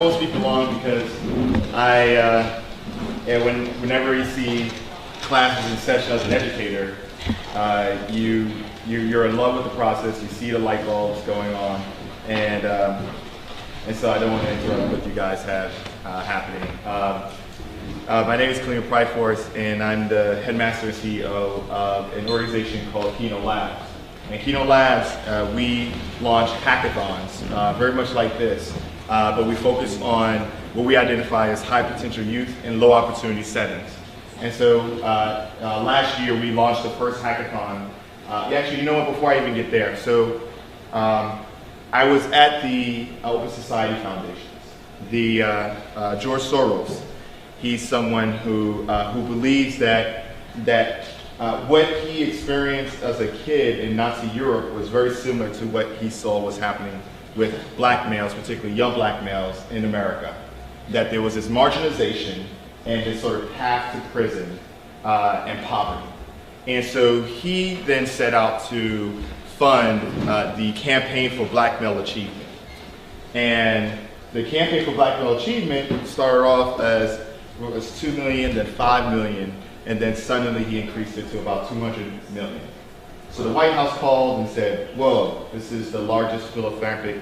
Most people belong because whenever you see classes in session as an educator, you're in love with the process. You see the light bulbs going on, and so I don't want to interrupt what you guys have happening. My name is 20Priforce, and I'm the headmaster and CEO of an organization called Kino Labs. And Kino Labs, we launch hackathons, very much like this. But we focus on what we identify as high potential youth in low opportunity settings. And so last year we launched the first hackathon. Actually, you know what, before I even get there, so I was at the Open Society Foundations. The George Soros, he's someone who believes that what he experienced as a kid in Nazi Europe was very similar to what he saw was happening with black males, particularly young black males in America. That there was this marginalization and this sort of path to prison and poverty. And so he then set out to fund the Campaign for Black Male Achievement. And the Campaign for Black Male Achievement started off as it was 2 million, then 5 million, and then suddenly he increased it to about 200 million. So the White House called and said, whoa, this is the largest philanthropic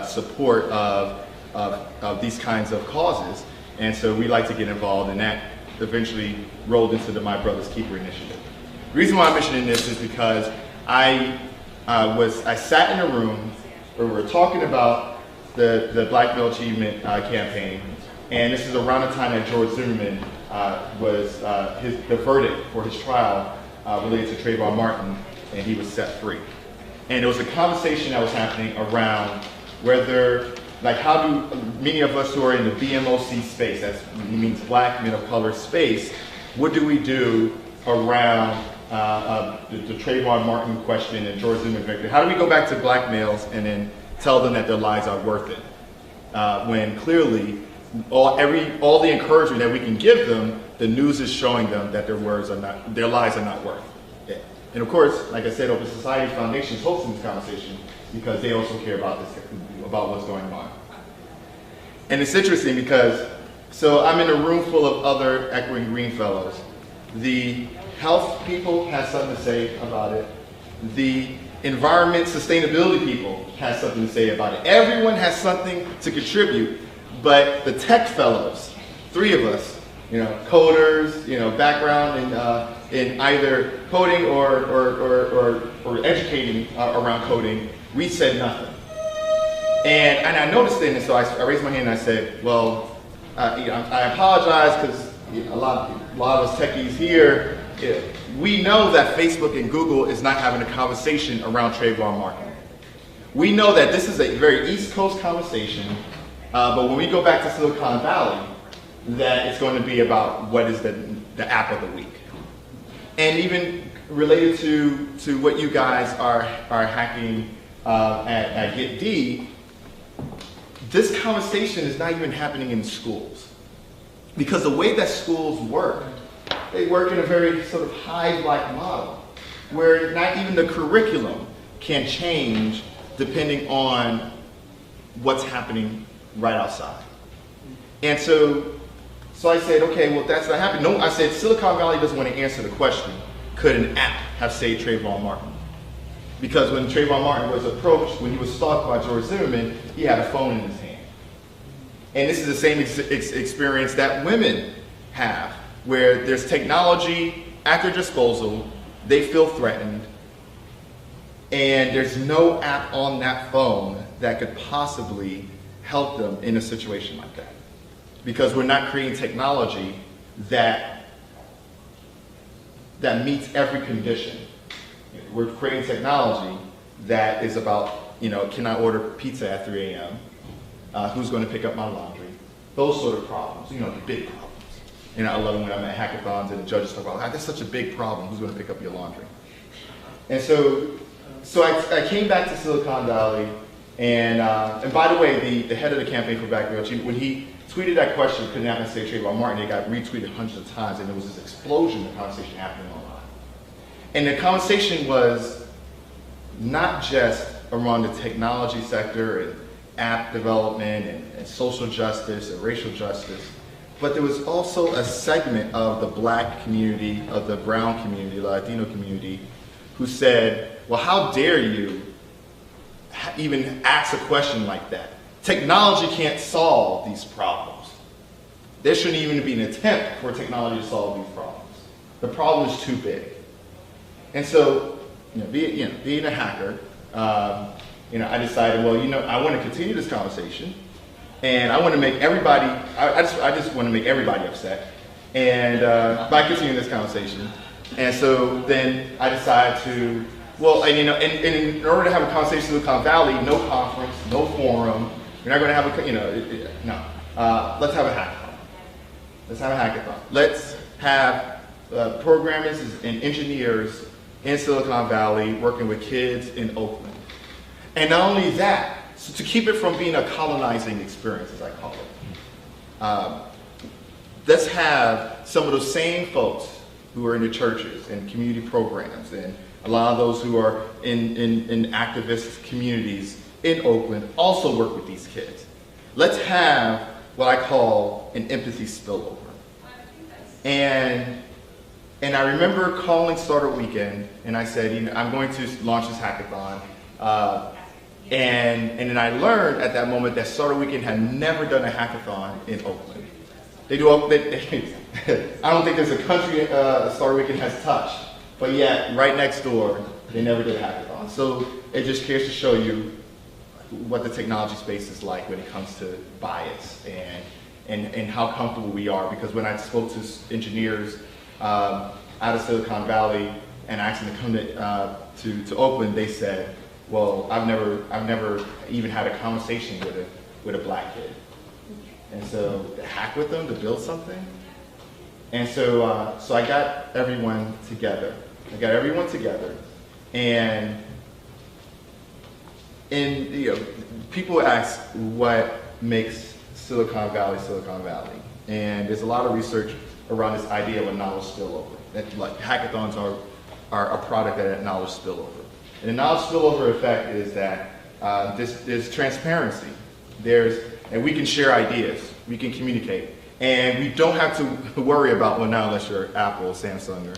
support of these kinds of causes. And so we like to get involved, and that eventually rolled into the My Brother's Keeper initiative. The reason why I'm mentioning this is because I sat in a room where we were talking about the Black Male Achievement campaign, and this is around the time that George Zimmerman was the verdict for his trial related to Trayvon Martin, and he was set free. And there was a conversation that was happening around whether, like, how do many of us who are in the BMOC space, that means Black Men of Color space, what do we do around the Trayvon Martin question and George Zimmerman victory? How do we go back to black males and then tell them that their lives are worth it? When clearly, all the encouragement that we can give them, the news is showing them that their lives are not worth it. And of course, like I said, Open Society Foundation is hosting this conversation because they also care about what's going on. And it's interesting because, so I'm in a room full of other Equity and Green fellows. The health people have something to say about it. The environment sustainability people have something to say about it. Everyone has something to contribute, but the tech fellows, 3 of us, coders, background in either coding or educating around coding, we said nothing. And I noticed it, and so I raised my hand and I said, well, I apologize because a lot of us techies here, we know that Facebook and Google is not having a conversation around Trayvon Martin. We know that this is a very East Coast conversation, but when we go back to Silicon Valley, that it's going to be about what is the app of the week. And even related to what you guys are hacking at GetD, this conversation is not even happening in schools. Because the way that schools work, they work in a very sort of hive-like model, where not even the curriculum can change depending on what's happening right outside. And so I said, okay, well, that's not happening. No, I said, Silicon Valley doesn't want to answer the question, could an app have saved Trayvon Martin? Because when Trayvon Martin was approached, when he was stalked by George Zimmerman, he had a phone in his hand. And this is the same experience that women have, where there's technology at their disposal, they feel threatened, and there's no app on that phone that could possibly help them in a situation like that. Because we're not creating technology that meets every condition. We're creating technology that is about, can I order pizza at 3 a.m.? Who's going to pick up my laundry? Those sort of problems, the big problems. I love when I'm at hackathons and the judges talk about, that's such a big problem, who's going to pick up your laundry? And so I came back to Silicon Valley, and by the way, the head of the Campaign for Black Male Achievement, when he tweeted that question, could not say Trayvon Martin, it got retweeted hundreds of times, and there was this explosion of conversation happening online. And the conversation was not just around the technology sector app development and social justice and racial justice. But there was also a segment of the black community, of the brown community, the Latino community, who said, well, how dare you even ask a question like that? Technology can't solve these problems. There shouldn't even be an attempt for technology to solve these problems. The problem is too big. And so, being a hacker, I decided, well, I want to continue this conversation, and I want to make everybody, I just want to make everybody upset, and by continuing this conversation. And so then I decided to, well, and in order to have a conversation in Silicon Valley, no conference, no forum, you're not going to have a, let's have a hackathon. Let's have a hackathon. Let's have programmers and engineers in Silicon Valley working with kids in Oakland. And not only that, so to keep it from being a colonizing experience, as I call it, let's have some of those same folks who are in the churches and community programs, and a lot of those who are in activist communities in Oakland also work with these kids. Let's have what I call an empathy spillover. And I remember calling Startup Weekend, and I said, I'm going to launch this hackathon. And then I learned at that moment that Startup Weekend had never done a hackathon in Oakland. I don't think there's a country Startup Weekend has touched, but yet right next door, they never did a hackathon. So it just cares to show you what the technology space is like when it comes to bias and how comfortable we are. Because when I spoke to engineers out of Silicon Valley and asked them to come to Oakland, they said, well, I've never even had a conversation with a black kid. And so to hack with them, to build something. And so so I got everyone together. And people ask what makes Silicon Valley Silicon Valley. And there's a lot of research around this idea of a knowledge spillover. That like hackathons are a product of that knowledge spillover. And the knowledge spillover effect is that there's transparency. And we can share ideas, we can communicate, and we don't have to worry about, well, now unless you're Apple, Samsung, or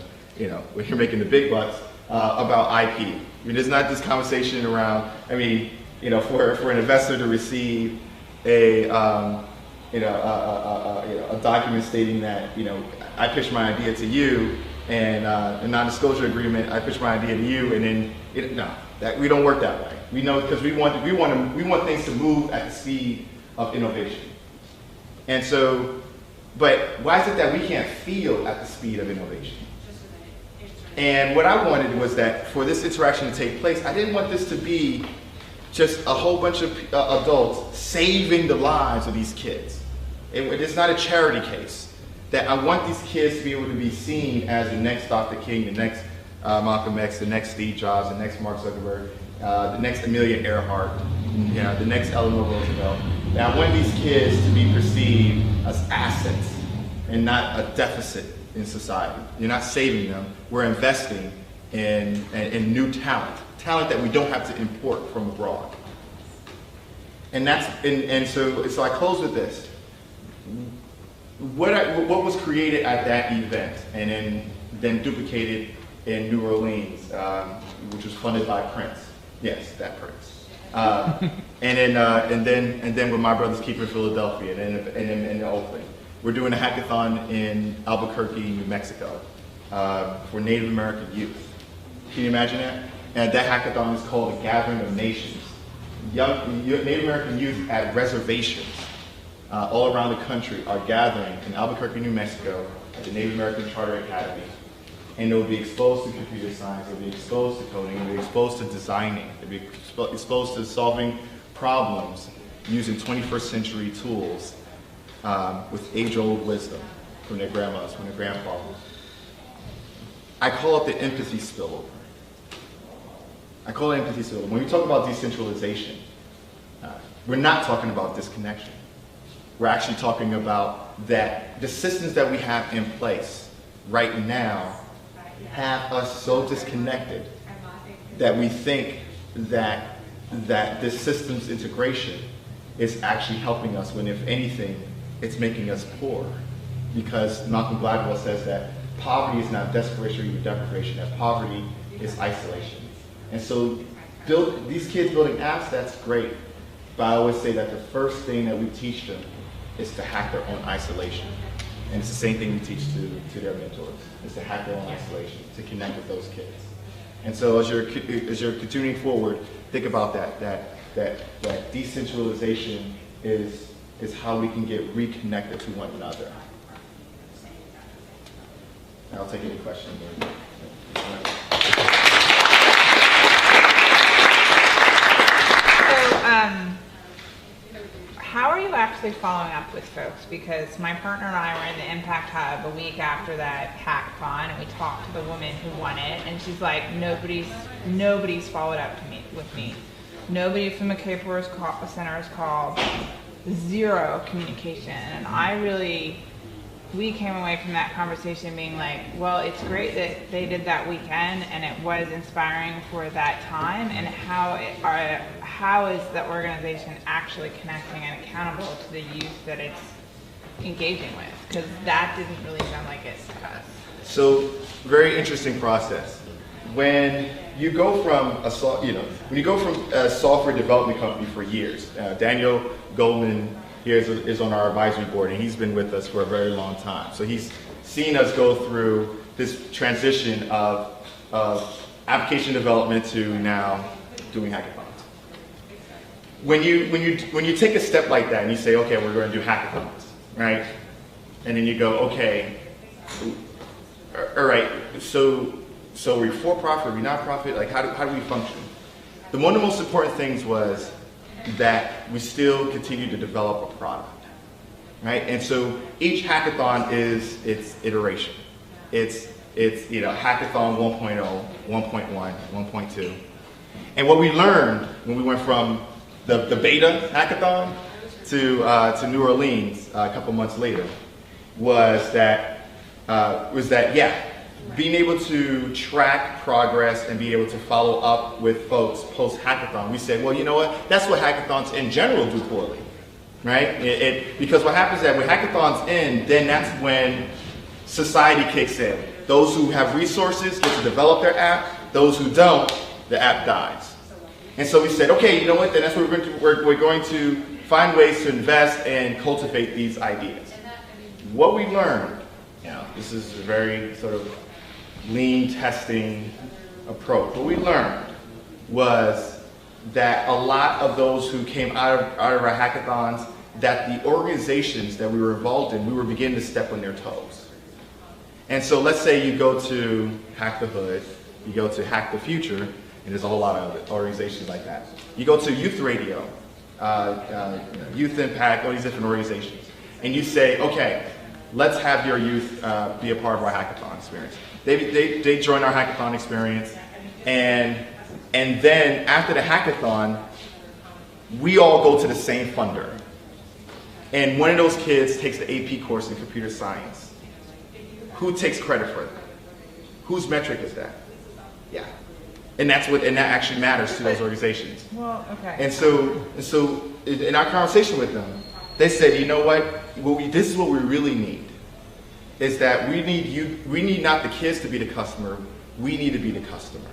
when you're making the big bucks, about IP. I mean, there's not this conversation around. I mean, for an investor to receive a document stating that I pitched my idea to you, and a non-disclosure agreement, I pitched my idea to you, and then that we don't work that way. We know because we want things to move at the speed of innovation. And so, but why is it that we can't feel at the speed of innovation? And what I wanted was that for this interaction to take place, I didn't want this to be just a whole bunch of adults saving the lives of these kids. It's not a charity case. That I want these kids to be able to be seen as the next Dr. King, the next Malcolm X, the next Steve Jobs, the next Mark Zuckerberg, the next Amelia Earhart, the next Eleanor Roosevelt. And I want these kids to be perceived as assets and not a deficit in society. You're not saving them. We're investing in new talent that we don't have to import from abroad. And so I close with this. What was created at that event and then duplicated in New Orleans, which was funded by Prince. Yes, that Prince. And then with My Brother's Keeper in Philadelphia, and then in Oakland. We're doing a hackathon in Albuquerque, New Mexico, for Native American youth. Can you imagine that? And that hackathon is called the Gathering of Nations. Young Native American youth at reservations all around the country are gathering in Albuquerque, New Mexico, at the Native American Charter Academy. And they'll be exposed to computer science, they'll be exposed to coding, they'll be exposed to designing, they'll be exposed to solving problems using 21st century tools with age-old wisdom from their grandmas, from their grandfathers. I call it the empathy spillover. When we talk about decentralization, we're not talking about disconnection. We're actually talking about that the systems that we have in place right now have us so disconnected that we think that this systems integration is actually helping us when, if anything, it's making us poor. Because Malcolm Gladwell says that poverty is not desperation or even deprivation, that poverty is isolation. And so these kids building apps, that's great. But I always say that the first thing that we teach them is to hack their own isolation. And it's the same thing we teach to their mentors, is to hack their own isolation, to connect with those kids. And so as you're continuing forward, think about that decentralization is how we can get reconnected to one another. I'll take any questions. How are you actually following up with folks? Because my partner and I were in the Impact Hub a week after that hackathon, and we talked to the woman who won it, and she's like, nobody's followed up with me. Nobody from the 20Priforce Center has called. Zero communication. And we came away from that conversation being like, well, it's great that they did that weekend, and it was inspiring for that time, and how is the organization actually connecting and accountable to the youth that it's engaging with? Because that didn't really sound like it to us. So, very interesting process. When you go from a software development company for years, Daniel Goldman here is on our advisory board, and he's been with us for a very long time. So he's seen us go through this transition of application development to now doing hackathons. When you take a step like that and you say, okay, we're going to do hackathons, right? And then you go, okay, all right, so are we for profit, are we not profit? Like, how do we function? One of the most important things was that we still continue to develop a product, right? And so each hackathon is its iteration. It's hackathon 1.0, 1.1, 1.2. And what we learned when we went from the beta hackathon to New Orleans a couple months later was that being able to track progress and be able to follow up with folks post-hackathon, we said, well, you know what? That's what hackathons in general do poorly, right? Because what happens is that when hackathons end, then that's when society kicks in. Those who have resources get to develop their app. Those who don't, the app dies. And so we said, okay, you know what? Then that's what we're going to find ways to invest and cultivate these ideas. What we learned, this is a very sort of lean testing approach. What we learned was that a lot of those who came out of our hackathons, that the organizations that we were involved in, we were beginning to step on their toes. And so let's say you go to Hack the Hood, you go to Hack the Future, and there's a whole lot of organizations like that. You go to Youth Radio, Youth Impact, all these different organizations, and you say, okay, let's have your youth be a part of our hackathon experience. They join our hackathon experience, and then after the hackathon, we all go to the same funder. And one of those kids takes the AP course in computer science. Who takes credit for it? Whose metric is that? Yeah. And that actually matters to those organizations. Well, okay. And so in our conversation with them, they said, you know what? This is what we really need. Is that we need not the kids to be the customer, we need to be the customer.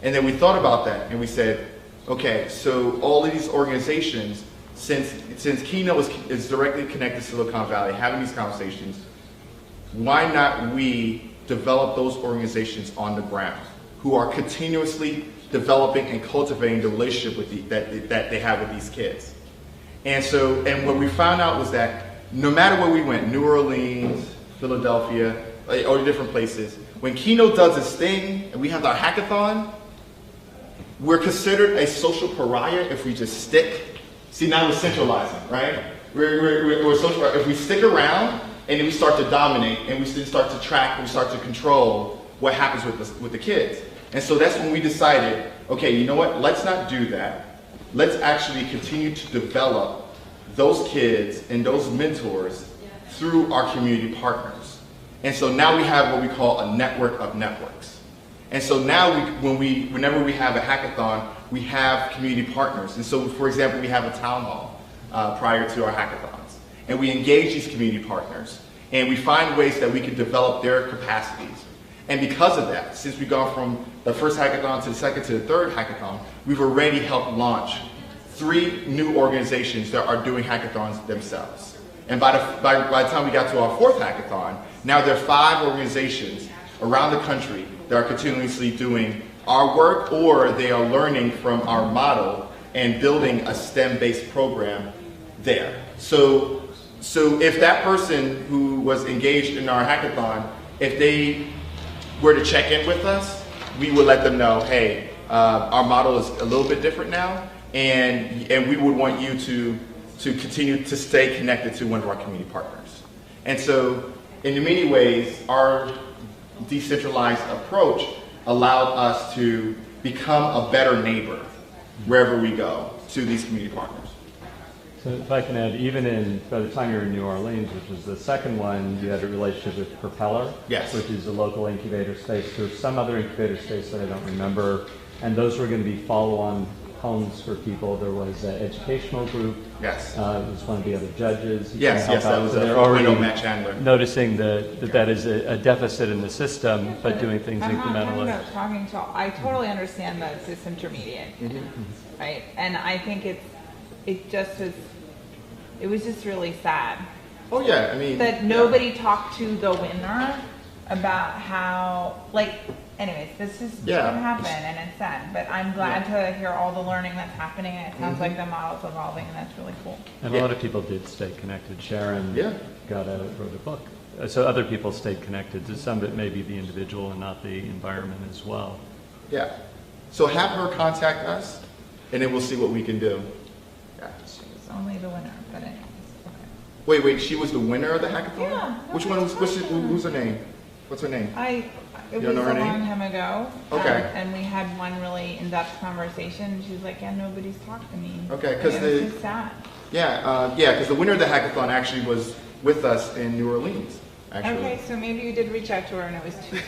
And then we thought about that and we said, okay, so all of these organizations, since Keynote is directly connected to Silicon Valley, having these conversations, why not we develop those organizations on the ground who are continuously developing and cultivating the relationship that they have with these kids? And what we found out was that no matter where we went, New Orleans, Philadelphia, all the different places, when Keynote does its thing and we have our hackathon, we're considered a social pariah if we just stick. See, now we're centralizing, right? We're social. If we stick around and then we start to dominate and we start to track and we start to control what happens with the kids. And so that's when we decided, okay, you know what? Let's not do that. Let's actually continue to develop those kids and those mentors through our community partners. And so now we have what we call a network of networks. And so now whenever we have a hackathon, we have community partners. And so, for example, we have a town hall prior to our hackathons. And we engage these community partners. And we find ways that we can develop their capacities. And because of that, since we've gone from the first hackathon to the second to the third hackathon, we've already helped launch 3 new organizations that are doing hackathons themselves. And by the time we got to our 4th hackathon, now there are 5 organizations around the country that are continuously doing our work, or they are learning from our model and building a STEM-based program there. So if that person who was engaged in our hackathon, if they were to check in with us, we would let them know, hey, our model is a little bit different now, and we would want you to continue to stay connected to one of our community partners. And so, in many ways, our decentralized approach allowed us to become a better neighbor wherever we go to these community partners. So if I can add, even by the time you were in New Orleans, which was the second one, you had a relationship with Propeller, yes, which is a local incubator space. There's some other incubator space that I don't remember, and those were going to be follow-on homes for people. There was an educational group. Yes. There was one of the other judges. Yes, that was they're already Matt Chandler. Noticing that is a deficit in the system, but doing things incrementally. I totally understand that it's disintermediate, right? And I think it was just really sad. Oh yeah, I mean that nobody talked to the winner about how, anyways, this is gonna happen and it's sad. But I'm glad to hear all the learning that's happening, and it sounds like the model's evolving, and that's really cool. And a lot of people did stay connected. Sharon wrote a book. So other people stayed connected. To some of it may be the individual and not the environment as well. Yeah. So have her contact us, and then we'll see what we can do. Yeah. She was only the winner, but anyways. Wait, she was the winner of the hackathon? Yeah. Which one was, who's her name? What's her name? It was a long time ago. Okay. And we had one really in-depth conversation, and she was like, yeah, nobody's talked to me. Okay, because it was just sad. Because the winner of the hackathon actually was with us in New Orleans, actually. Okay, so maybe you did reach out to her and it was too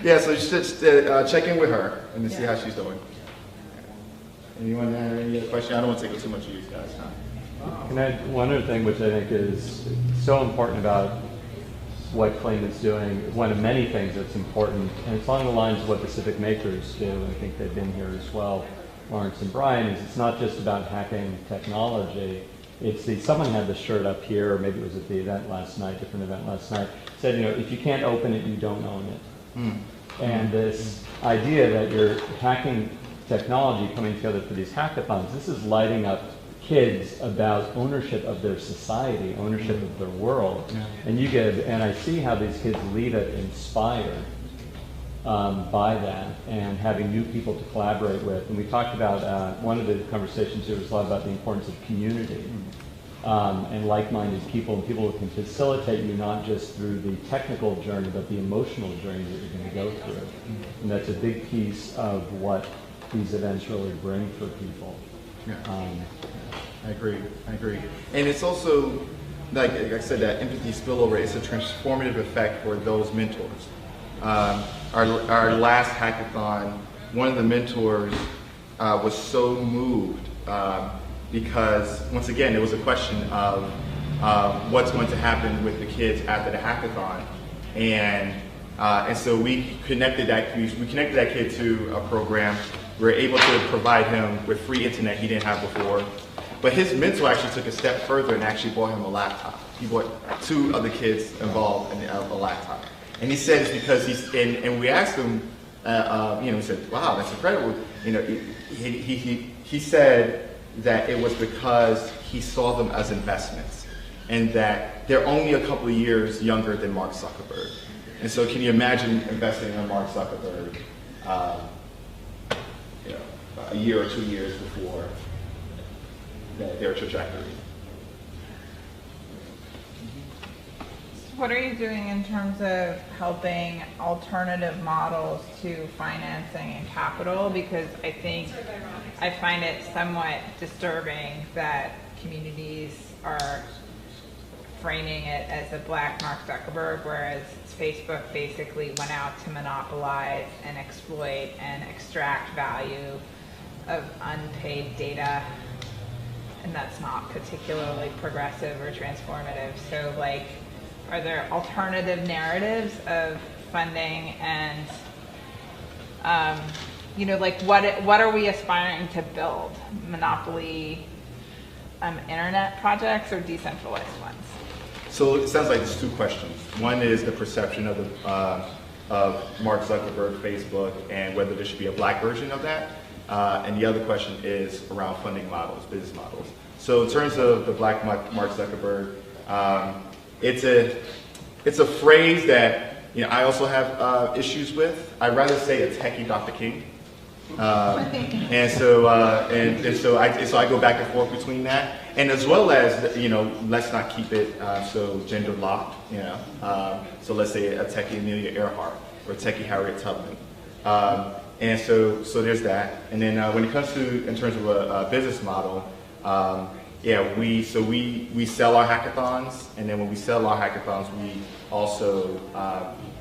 Yeah, so just check in with her and see how she's doing. Anyone have any other questions? I don't want to take up too much of you guys' time. Can I add one other thing which I think is so important about what Claimant's doing, one of many things that's important, and it's along the lines of what the Civic Makers do, and I think they've been here as well, Lawrence and Brian, is it's not just about hacking technology. Someone had the shirt up here, or maybe it was at the event last night, different event last night, said, if you can't open it, you don't own it. And this idea that you're hacking technology coming together for these hackathons, this is lighting up kids about ownership of their society, ownership of their world. And I see how these kids leave it inspired by that, and having new people to collaborate with. And we talked about, one of the conversations here was a lot about the importance of community and like-minded people, and people who can facilitate you not just through the technical journey, but the emotional journey that you're going to go through. And that's a big piece of what these events really bring for people. I agree. And it's also, like I said, that empathy spillover is a transformative effect for those mentors. Our last hackathon, one of the mentors was so moved because, once again, it was a question of what's going to happen with the kids after the hackathon. And so we connected that kid to a program. We were able to provide him with free internet he didn't have before. But his mentor actually took a step further and actually bought him a laptop. He bought 2 other kids involved in a laptop. And he said it's because and we asked him, he said, wow, that's incredible. He said that it was because he saw them as investments, and that they're only a couple of years younger than Mark Zuckerberg. And so can you imagine investing in Mark Zuckerberg a year or 2 years before their trajectory? What are you doing in terms of helping alternative models to financing and capital? Because I find it somewhat disturbing that communities are framing it as a black Mark Zuckerberg, whereas Facebook basically went out to monopolize and exploit and extract value of unpaid data, and that's not particularly progressive or transformative. So like, are there alternative narratives of funding and you know, like what are we aspiring to build? Monopoly internet projects or decentralized ones? So it sounds like there's two questions. One is the perception of Mark Zuckerberg, Facebook, and whether there should be a black version of that. And the other question is around funding models, business models. So in terms of the black Mark Zuckerberg, it's a phrase that I also have issues with. I'd rather say a techie Dr. King. And so I go back and forth between that, and as well as let's not keep it so gender locked. So let's say a techie Amelia Earhart or a techie Harriet Tubman. And so there's that. And then when it comes to in terms of a business model, we sell our hackathons, and then when we sell our hackathons, we also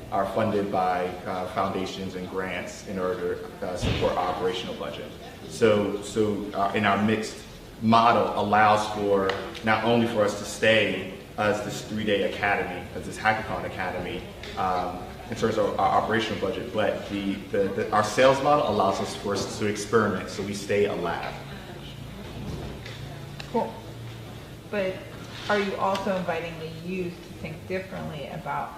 are funded by foundations and grants in order to support our operational budget. So in our mixed model allows for not only for us to stay as this 3-day academy, as this hackathon academy, in terms of our operational budget, but our sales model allows us for us to experiment, so we stay a lab. Cool. But are you also inviting the youth to think differently about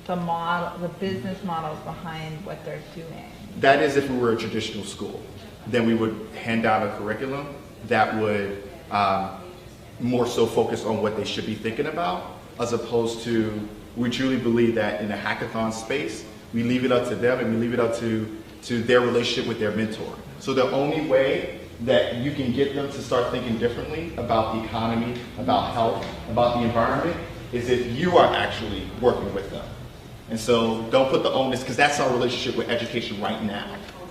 the business models behind what they're doing? That is if we were a traditional school. Then we would hand out a curriculum that would more so focus on what they should be thinking about, as opposed to, we truly believe that in the hackathon space, we leave it up to them and we leave it up to their relationship with their mentor. So the only way that you can get them to start thinking differently about the economy, about health, about the environment, is if you are actually working with them. And so don't put the onus, because that's our relationship with education right now.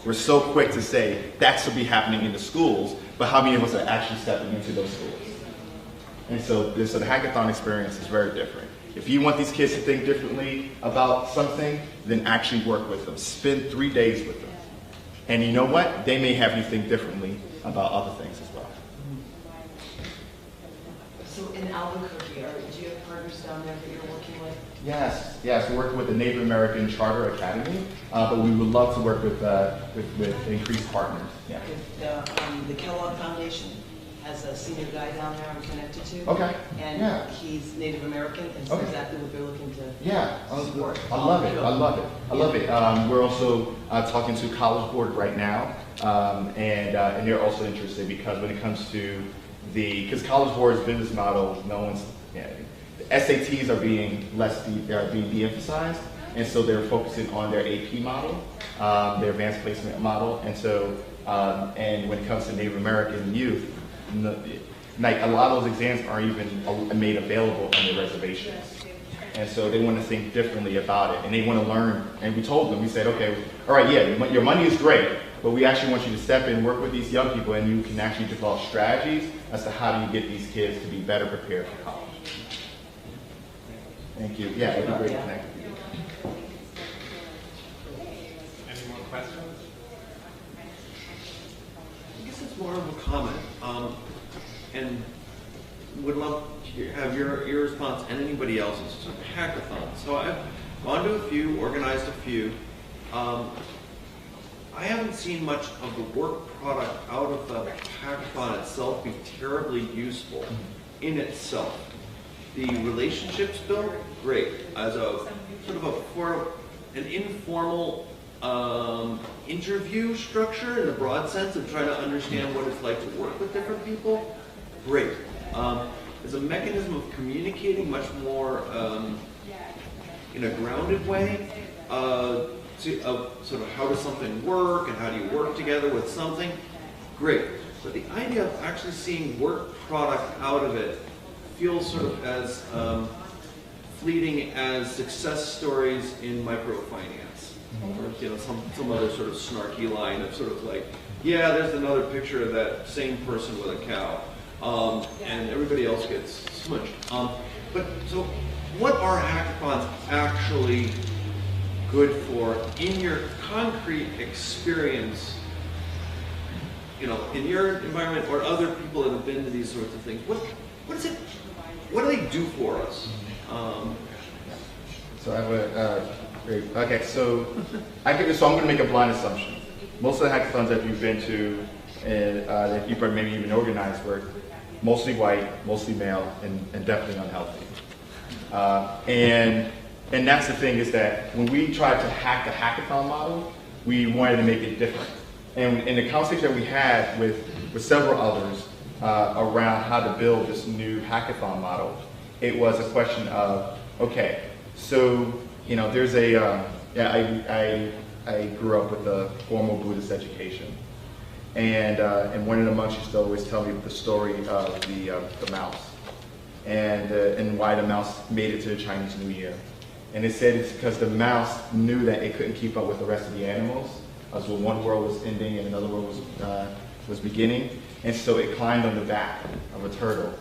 We're so quick to say that should be happening in the schools, but how many of us are actually stepping into those schools? And so the hackathon experience is very different. If you want these kids to think differently about something, then actually work with them. Spend 3 days with them. And you know what? They may have you think differently about other things as well. So in Albuquerque, do you have partners down there that you're working with? Yes, we're working with the Native American Charter Academy, but we would love to work with increased partners. Yeah. The Kellogg Foundation has a senior guy down there I'm connected to. Okay. And he's Native American, and so exactly what they're looking to support. I love it. We're also talking to College Board right now, and they're also interested because when it comes to because College Board's business model, the SATs are being de-emphasized, and so they're focusing on their AP model, their advanced placement model, and so and when it comes to Native American youth, like a lot of those exams aren't even made available on their reservations, and so they want to think differently about it, and they want to learn. And we told them, we said, okay, all right, yeah, your money is great, but we actually want you to step in, work with these young people, and you can actually develop strategies as to how do you get these kids to be better prepared for college. Thank you. Yeah, it'd be great to connect with you. Any more questions? I guess it's more of a comment, and would love to have your response and anybody else's to hackathon. So I've gone to a few, organized a few. I haven't seen much of the work product out of the hackathon itself be terribly useful in itself. The relationships built, great. As a sort of an informal interview structure in the broad sense of trying to understand what it's like to work with different people, great. As a mechanism of communicating much more in a grounded way, of sort of how does something work and how do you work together with something, great. But the idea of actually seeing work product out of it feels sort of as fleeting as success stories in microfinance, or some other sort of snarky line of sort of like, yeah, there's another picture of that same person with a cow. and everybody else gets smushed. But so, what are hackathons actually good for in your concrete experience? You know, in your environment or other people that have been to these sorts of things. What is it? What do they do for us? So I have okay, so I'm going to make a blind assumption. Most of the hackathons that you've been to and that you've maybe even organized were mostly white, mostly male, and definitely unhealthy. And that's the thing, is that when we tried to hack the hackathon model, we wanted to make it different. And in the conversation that we had with several others around how to build this new hackathon model, it was a question of, okay, so, you know, there's I grew up with a formal Buddhist education. And one of the monks used to always tell me the story of the mouse and why the mouse made it to the Chinese New Year. And it said it's because the mouse knew that it couldn't keep up with the rest of the animals. As when one world was ending and another world was beginning. And so it climbed on the back of a turtle.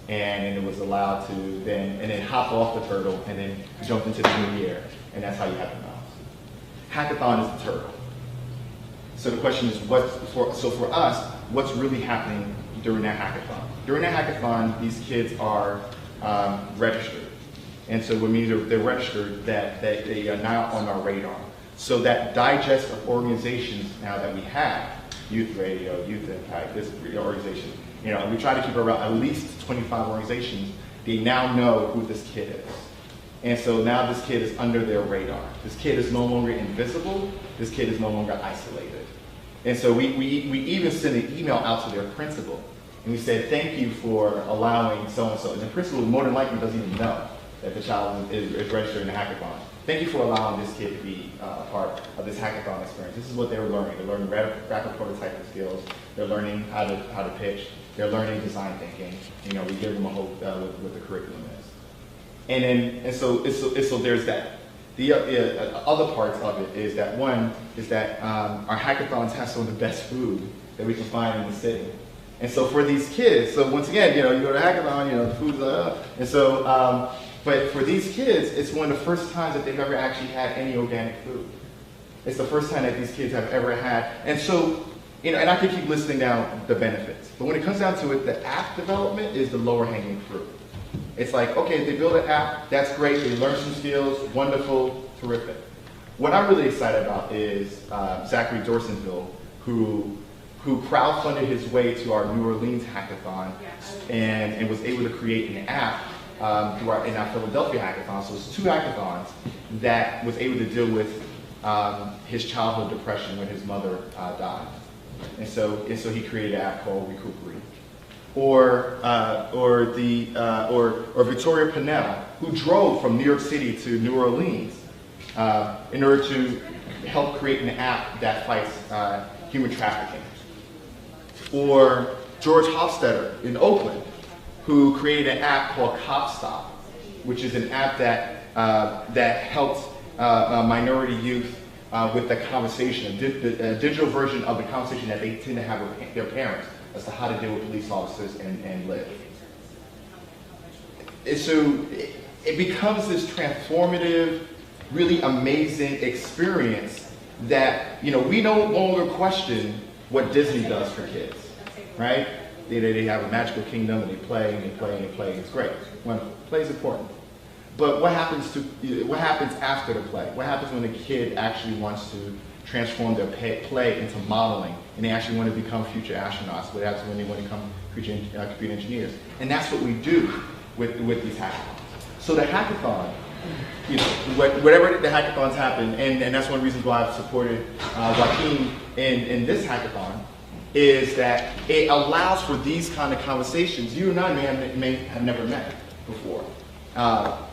And it was allowed to then hop off the turtle and then jump into the new year. And that's how you have the mouse. Hackathon is the turtle. So the question is, so for us, what's really happening during that hackathon? During that hackathon, these kids are registered. And so it means they're registered, that they are now on our radar. So that digest of organizations now that we have, Youth Radio, Youth Impact, this organization, you know, we try to keep around at least 25 organizations. They now know who this kid is. And so now this kid is under their radar. This kid is no longer invisible. This kid is no longer isolated. And so we even send an email out to their principal. And we said, thank you for allowing so-and-so. And the principal more than likely doesn't even know that the child is registered in the hackathon. Thank you for allowing this kid to be a part of this hackathon experience. This is what they were learning. They're learning rapid prototyping skills. They're learning how to pitch. They're learning design thinking. You know, we give them a whole what the curriculum is. And so there's that. The other parts of it is that our hackathons have some of the best food that we can find in the city. And so for these kids, so once again, you know, you go to a hackathon, you know, the food's and so. But for these kids, it's one of the first times that they've ever actually had any organic food. It's the first time that these kids have ever had. And so, you know, and I could keep listing down the benefits. But when it comes down to it, the app development is the lower hanging fruit. It's like, okay, they build an app, that's great, they learn some skills, wonderful, terrific. What I'm really excited about is Zachary Dorsonville, who crowdfunded his way to our New Orleans hackathon and was able to create an app in our Philadelphia hackathon. So it's 2 hackathons that was able to deal with his childhood depression when his mother died. And so he created an app called Recuperate. Or Victoria Pinnell, who drove from New York City to New Orleans in order to help create an app that fights human trafficking. Or George Hofstetter in Oakland, who created an app called Cop Stop, which is an app that helps minority youth with the conversation, a digital version of the conversation that they tend to have with their parents as to how to deal with police officers and live. And so it becomes this transformative, really amazing experience that, you know, we no longer question what Disney does for kids, right? They have a magical kingdom and they play and they play and they play. It's great. Wonderful. Play is important. But what happens after the play? What happens when the kid actually wants to transform their play into modeling and they actually want to become future astronauts? What happens when they want to become computer engineers? And that's what we do with these hackathons. So the hackathon, you know, whatever the hackathons happen, and that's one of the reasons why I've supported Joaquin in this hackathon, is that it allows for these kind of conversations. You and I may have never met before.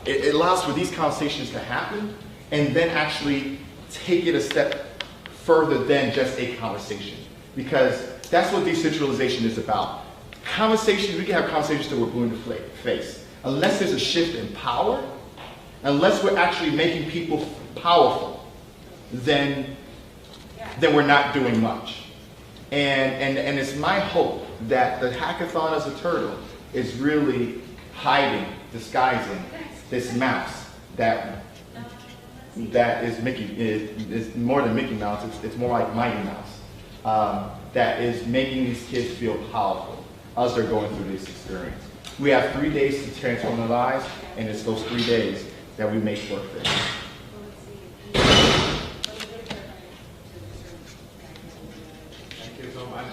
It allows for these conversations to happen and then actually take it a step further than just a conversation. Because that's what decentralization is about. Conversations, we can have conversations till we're blue in the face. Unless there's a shift in power, unless we're actually making people powerful, then we're not doing much. And it's my hope that the hackathon as a turtle is really hiding, disguising this mouse that is is more than Mickey Mouse. It's more like Mighty Mouse. That is making these kids feel powerful as they're going through this experience. We have 3 days to transform their lives, and it's those 3 days that we make work for them. Thank you so much.